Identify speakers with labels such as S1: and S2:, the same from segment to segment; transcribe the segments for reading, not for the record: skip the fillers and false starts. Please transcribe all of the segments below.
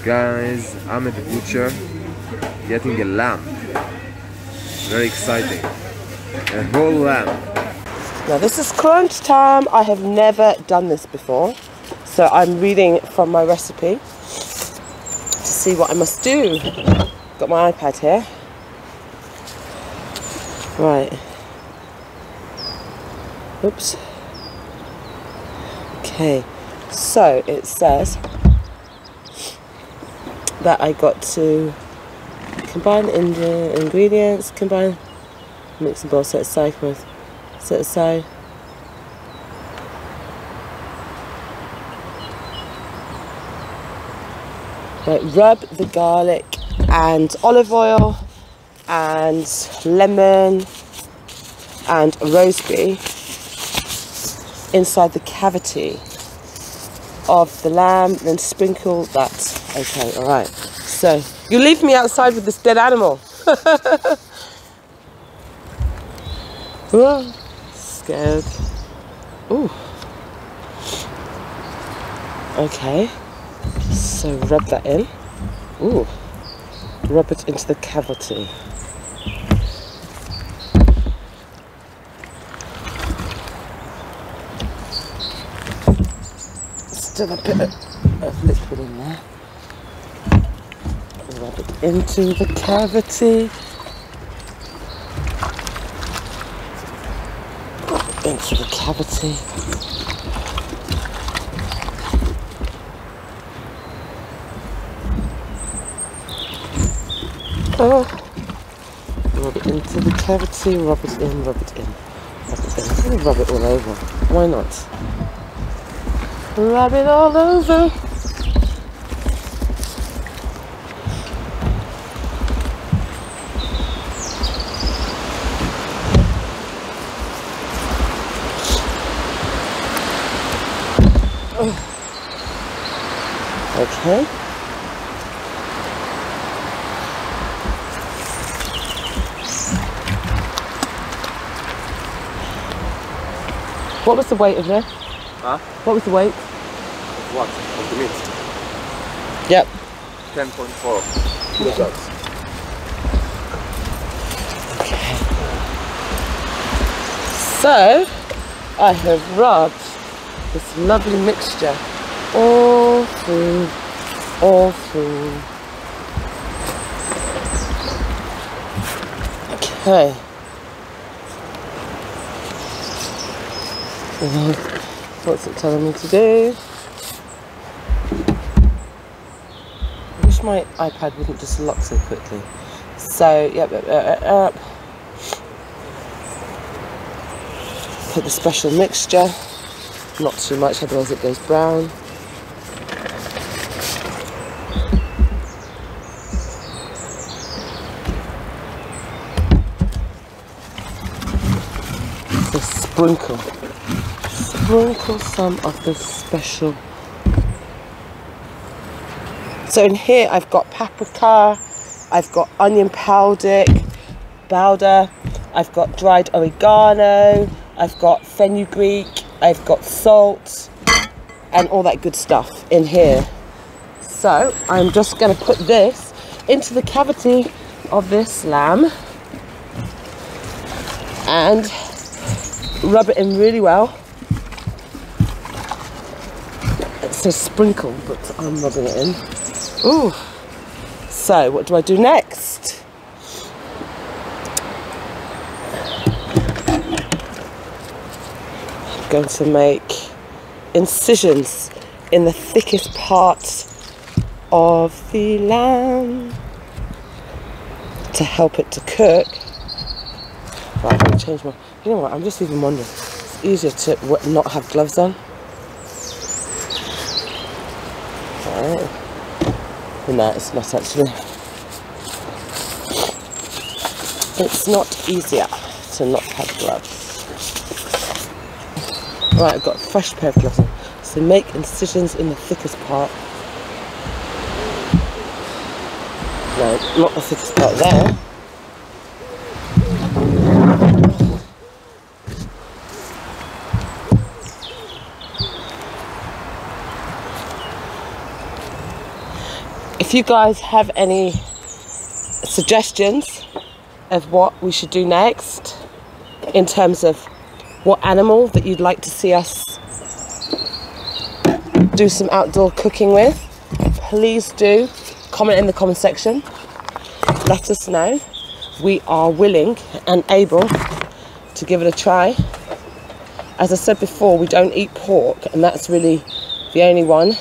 S1: Guys, I'm at the butcher getting a lamb. Very exciting. A whole lamb.
S2: Now this is crunch time. I have never done this before, so I'm reading from my recipe to see what I must do. Got my iPad here. Right. Oops. Okay, so it says that I got to combine the ingredients, mix and boil, set aside, set aside. Right, rub the garlic and olive oil and lemon and rosemary inside the cavity of the lamb, then sprinkle that. Okay, alright. So, you leave me outside with this dead animal. Oh, scared. Ooh. Okay. So rub that in. Ooh. Rub it into the cavity. Still a bit of liquid in there. Rub it into the cavity. Into the cavity. Oh. Rub it into the cavity, rub it in, rub it in, rub it in. I'm going to rub it all over. Why not? Rub it all over. Okay. What was the weight of this?
S1: Huh?
S2: What was the weight?
S1: What? Of the meat?
S2: Yep.
S1: 10.4 kilograms.
S2: Okay. So, I have rubbed this lovely mixture all through. Okay. What's it telling me to do? I wish my iPad wouldn't just lock so quickly. So, yep. Put the special mixture. Not too much, otherwise it goes brown. So sprinkle some of the special. So in here I've got paprika, I've got onion powder, I've got dried oregano, I've got fenugreek, I've got salt and all that good stuff in here. So I'm just going to put this into the cavity of this lamb and rub it in really well. It says sprinkle, but I'm rubbing it in. Ooh. So what do I do next? I'm going to make incisions in the thickest part of the lamb to help it to cook. Right, I'm going to change my... You know what, I'm just even wondering. It's easier to not have gloves on. Right. No, it's not actually. It's not easier to not have gloves. Right, I've got a fresh pair of gloves on. So make incisions in the thickest part. No, not the thickest part there. If you guys have any suggestions of what we should do next in terms of what animal that you'd like to see us do some outdoor cooking with, please do comment in the comment section. Let us know. We are willing and able to give it a try. As I said before, we don't eat pork, and that's really the only one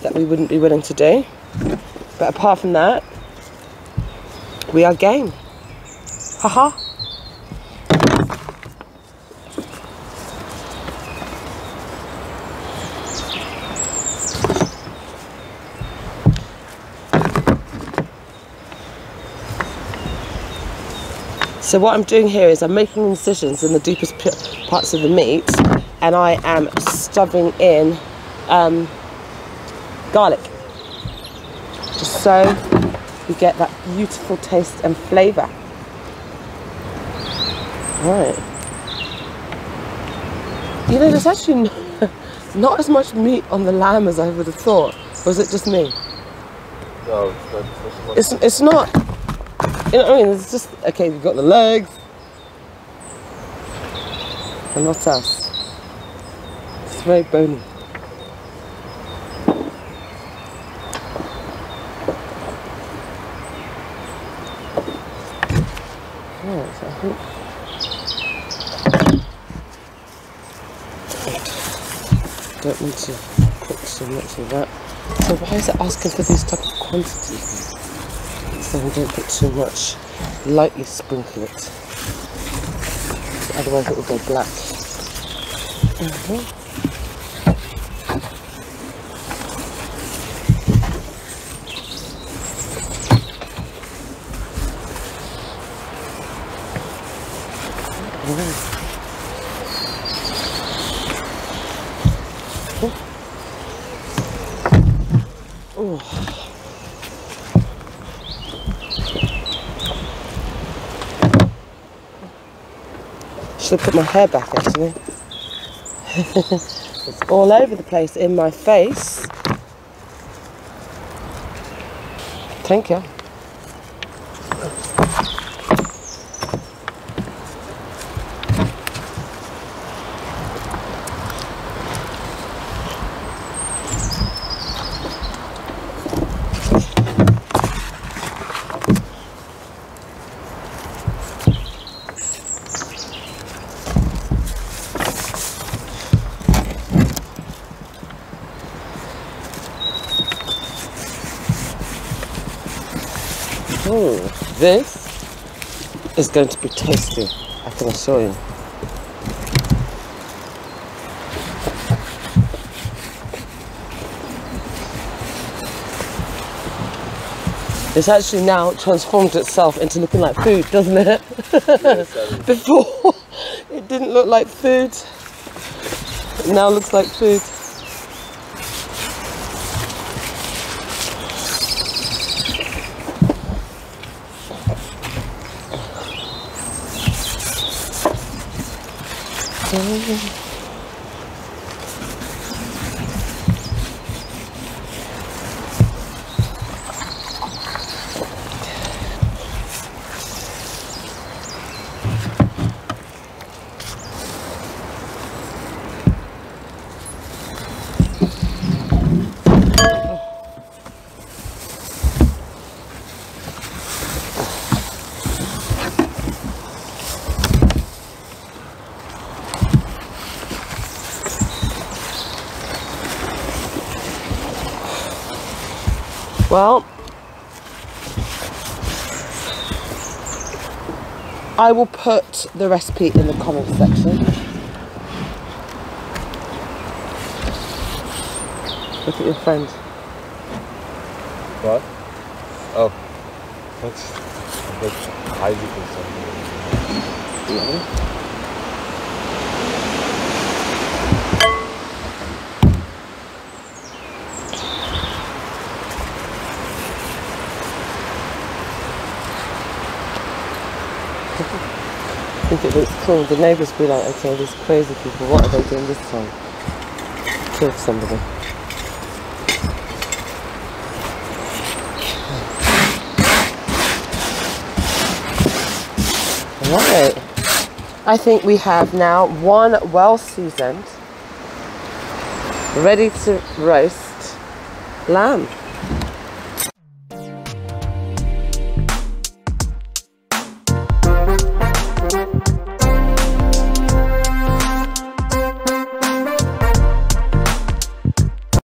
S2: that we wouldn't be willing to do. But apart from that, we are game. Haha. So what I'm doing here is I'm making incisions in the deepest parts of the meat, and I am stuffing in garlic, just so we get that beautiful taste and flavour. Right. You know, there's actually not as much meat on the lamb as I would have thought. Or is it just me?
S1: No,
S2: It's not. You know what I mean? It's just, okay, we've got the legs. And what else? It's very bony. Right, so I think... don't need to cook so much of that. So why is it asking for these type of quantities? So we don't put too much. Lightly sprinkle it. Otherwise it will go black. Should have put my hair back actually. It's all over the place in my face. Thank you. This is going to be tasty, I can assure you. It's actually now transformed itself into looking like food, doesn't it? Before, it didn't look like food. It now looks like food. Well, I will put the recipe in the comment section. Look at your friend.
S1: What? Oh, that's a bit Isaac or something.
S2: Yeah. I think it looks cool. The neighbours be like, okay, these crazy people, what are they doing this time? Killed somebody. Right. I think we have now one well-seasoned, ready to roast lamb.